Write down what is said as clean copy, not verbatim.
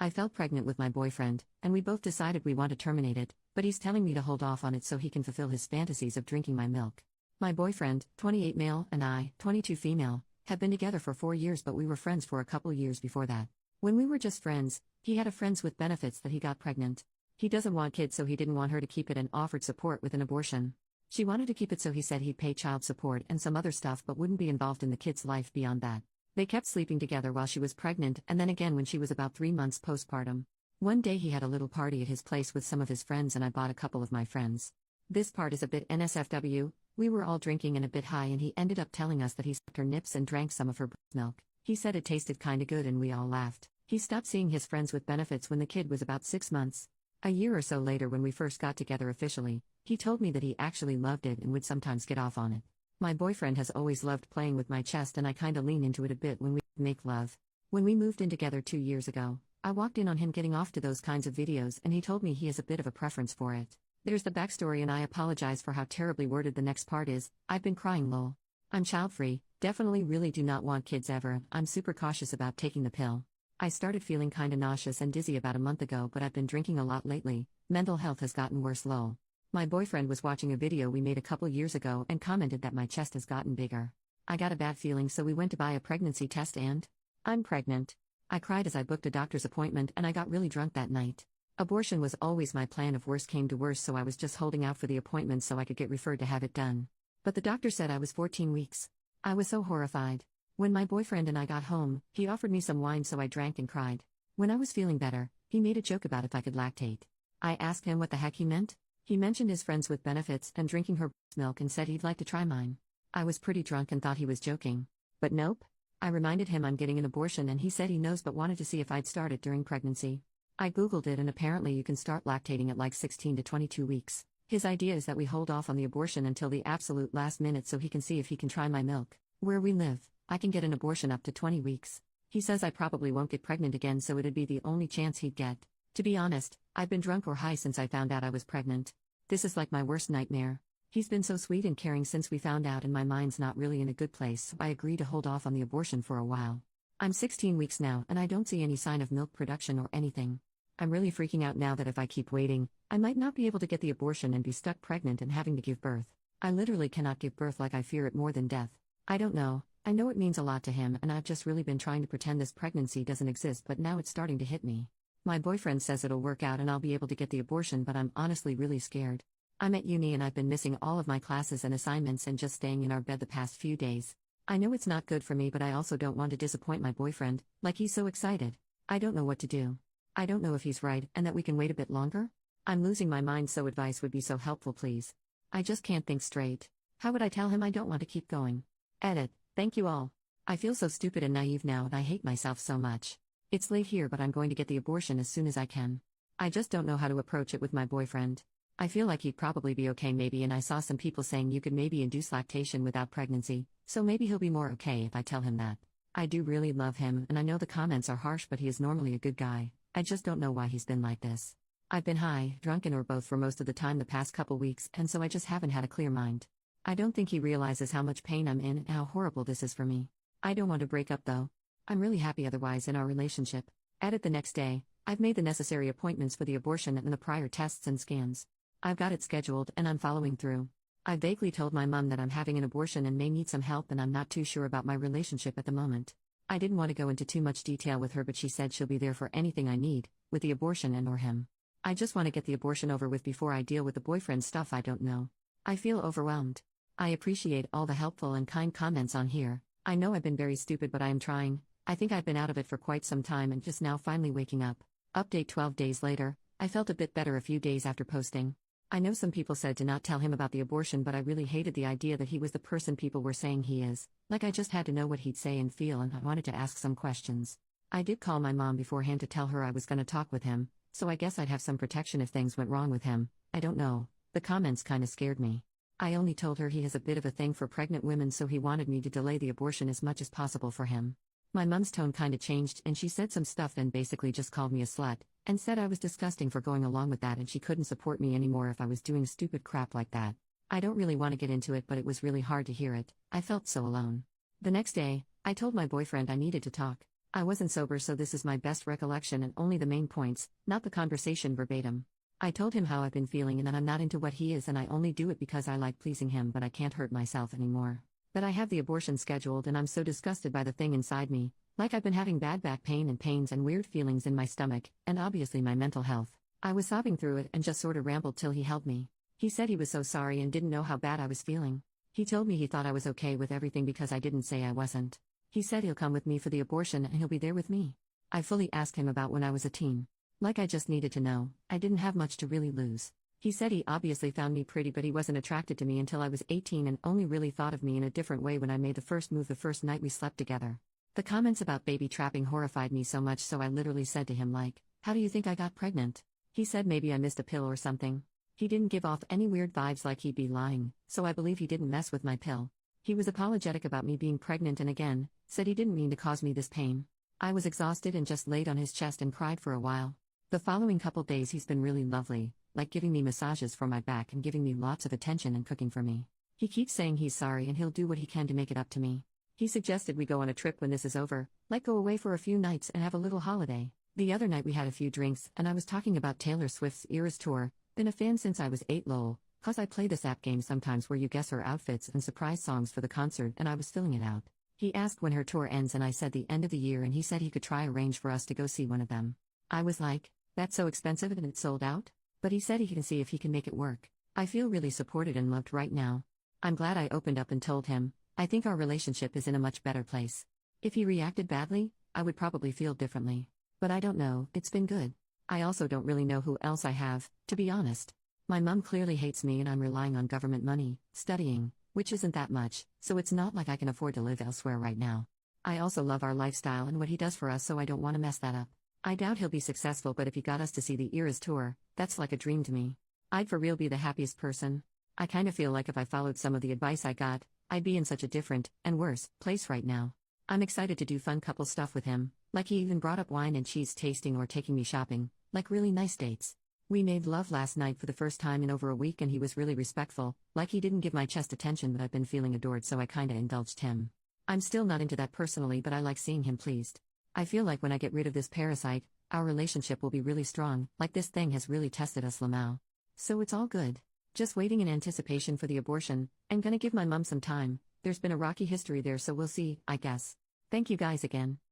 I fell pregnant with my boyfriend, and we both decided we want to terminate it, but he's telling me to hold off on it so he can fulfill his fantasies of drinking my milk. My boyfriend, 28 male, and I, 22 female, have been together for 4 years, but we were friends for a couple years before that. When we were just friends, he had a friends with benefits that he got pregnant. He doesn't want kids, so he didn't want her to keep it and offered support with an abortion. She wanted to keep it, so he said he'd pay child support and some other stuff but wouldn't be involved in the kid's life beyond that. They kept sleeping together while she was pregnant and then again when she was about 3 months postpartum. One day he had a little party at his place with some of his friends and I bought a couple of my friends. This part is a bit NSFW. We were all drinking and a bit high and he ended up telling us that he sucked her nips and drank some of her breast milk. He said it tasted kinda good and we all laughed. He stopped seeing his friends with benefits when the kid was about 6 months. A year or so later, when we first got together officially, he told me that he actually loved it and would sometimes get off on it. My boyfriend has always loved playing with my chest and I kinda lean into it a bit when we make love. When we moved in together 2 years ago, I walked in on him getting off to those kinds of videos and he told me he has a bit of a preference for it. There's the backstory and I apologize for how terribly worded the next part is. I've been crying lol. I'm child-free, definitely really do not want kids ever. I'm super cautious about taking the pill. I started feeling kinda nauseous and dizzy about a month ago, but I've been drinking a lot lately. Mental health has gotten worse lol. My boyfriend was watching a video we made a couple years ago and commented that my chest has gotten bigger. I got a bad feeling, so we went to buy a pregnancy test and I'm pregnant. I cried as I booked a doctor's appointment and I got really drunk that night. Abortion was always my plan if worse came to worse, so I was just holding out for the appointment so I could get referred to have it done. But the doctor said I was 14 weeks. I was so horrified. When my boyfriend and I got home, he offered me some wine, so I drank and cried. When I was feeling better, he made a joke about if I could lactate. I asked him what the heck he meant. He mentioned his friends with benefits and drinking her milk and said he'd like to try mine. I was pretty drunk and thought he was joking. But nope. I reminded him I'm getting an abortion and he said he knows but wanted to see if I'd start it during pregnancy. I googled it and apparently you can start lactating at like 16 to 22 weeks. His idea is that we hold off on the abortion until the absolute last minute so he can see if he can try my milk. Where we live, I can get an abortion up to 20 weeks. He says I probably won't get pregnant again, so it'd be the only chance he'd get. To be honest, I've been drunk or high since I found out I was pregnant. This is like my worst nightmare. He's been so sweet and caring since we found out and my mind's not really in a good place, so I agree to hold off on the abortion for a while. I'm 16 weeks now and I don't see any sign of milk production or anything. I'm really freaking out now that if I keep waiting, I might not be able to get the abortion and be stuck pregnant and having to give birth. I literally cannot give birth, like I fear it more than death. I don't know. I know it means a lot to him and I've just really been trying to pretend this pregnancy doesn't exist, but now it's starting to hit me. My boyfriend says it'll work out and I'll be able to get the abortion, but I'm honestly really scared. I'm at uni and I've been missing all of my classes and assignments and just staying in our bed the past few days. I know it's not good for me, but I also don't want to disappoint my boyfriend, like he's so excited. I don't know what to do. I don't know if he's right and that we can wait a bit longer. I'm losing my mind, so advice would be so helpful, please. I just can't think straight. How would I tell him I don't want to keep going? Edit. Thank you all. I feel so stupid and naive now and I hate myself so much. It's late here, but I'm going to get the abortion as soon as I can. I just don't know how to approach it with my boyfriend. I feel like he'd probably be okay maybe, and I saw some people saying you could maybe induce lactation without pregnancy, so maybe he'll be more okay if I tell him that. I do really love him and I know the comments are harsh, but he is normally a good guy. I just don't know why he's been like this. I've been high, drunken, or both for most of the time the past couple weeks, and so I just haven't had a clear mind. I don't think he realizes how much pain I'm in and how horrible this is for me. I don't want to break up though. I'm really happy otherwise in our relationship. Edit. The next day, I've made the necessary appointments for the abortion and the prior tests and scans. I've got it scheduled and I'm following through. I vaguely told my mom that I'm having an abortion and may need some help, and I'm not too sure about my relationship at the moment. I didn't want to go into too much detail with her, but she said she'll be there for anything I need, with the abortion and or him. I just want to get the abortion over with before I deal with the boyfriend stuff. I don't know. I feel overwhelmed. I appreciate all the helpful and kind comments on here. I know I've been very stupid, but I am trying. I think I've been out of it for quite some time and just now finally waking up. Update 12 days later, I felt a bit better a few days after posting. I know some people said to not tell him about the abortion, but I really hated the idea that he was the person people were saying he is. Like, I just had to know what he'd say and feel, and I wanted to ask some questions. I did call my mom beforehand to tell her I was gonna talk with him, so I guess I'd have some protection if things went wrong with him. I don't know. The comments kinda scared me. I only told her he has a bit of a thing for pregnant women, so he wanted me to delay the abortion as much as possible for him. My mom's tone kinda changed and she said some stuff, then basically just called me a slut, and said I was disgusting for going along with that and she couldn't support me anymore if I was doing stupid crap like that. I don't really want to get into it, but it was really hard to hear it. I felt so alone. The next day, I told my boyfriend I needed to talk. I wasn't sober, so this is my best recollection and only the main points, not the conversation verbatim. I told him how I've been feeling and that I'm not into what he is and I only do it because I like pleasing him, but I can't hurt myself anymore. That I have the abortion scheduled and I'm so disgusted by the thing inside me, like I've been having bad back pain and pains and weird feelings in my stomach, and obviously my mental health. I was sobbing through it and just sorta rambled till he held me. He said he was so sorry and didn't know how bad I was feeling. He told me he thought I was okay with everything because I didn't say I wasn't. He said he'll come with me for the abortion and he'll be there with me. I fully asked him about when I was a teen. Like I just needed to know, I didn't have much to really lose. He said he obviously found me pretty, but he wasn't attracted to me until I was 18 and only really thought of me in a different way when I made the first move the first night we slept together. The comments about baby trapping horrified me so much, so I literally said to him like, "How do you think I got pregnant?" He said maybe I missed a pill or something. He didn't give off any weird vibes like he'd be lying, so I believe he didn't mess with my pill. He was apologetic about me being pregnant and again, said he didn't mean to cause me this pain. I was exhausted and just laid on his chest and cried for a while. The following couple days he's been really lovely, like giving me massages for my back and giving me lots of attention and cooking for me. He keeps saying he's sorry and he'll do what he can to make it up to me. He suggested we go on a trip when this is over, like go away for a few nights and have a little holiday. The other night we had a few drinks and I was talking about Taylor Swift's Eras tour. Been a fan since I was 8 lol, cause I play this app game sometimes where you guess her outfits and surprise songs for the concert and I was filling it out. He asked when her tour ends and I said the end of the year and he said he could try arrange for us to go see one of them. I was like, that's so expensive and it's sold out? But he said he can see if he can make it work. I feel really supported and loved right now. I'm glad I opened up and told him. I think our relationship is in a much better place. If he reacted badly, I would probably feel differently. But I don't know, it's been good. I also don't really know who else I have, to be honest. My mom clearly hates me and I'm relying on government money, studying, which isn't that much, so it's not like I can afford to live elsewhere right now. I also love our lifestyle and what he does for us, so I don't want to mess that up. I doubt he'll be successful, but if he got us to see the Eras tour, that's like a dream to me. I'd for real be the happiest person. I kinda feel like if I followed some of the advice I got, I'd be in such a different, and worse, place right now. I'm excited to do fun couple stuff with him, like he even brought up wine and cheese tasting or taking me shopping, like really nice dates. We made love last night for the first time in over a week and he was really respectful, like he didn't give my chest attention, but I've been feeling adored, so I kinda indulged him. I'm still not into that personally, but I like seeing him pleased. I feel like when I get rid of this parasite, our relationship will be really strong, like this thing has really tested us Lamau. So it's all good. Just waiting in anticipation for the abortion, and gonna give my mum some time. There's been a rocky history there, so we'll see, I guess. Thank you guys again.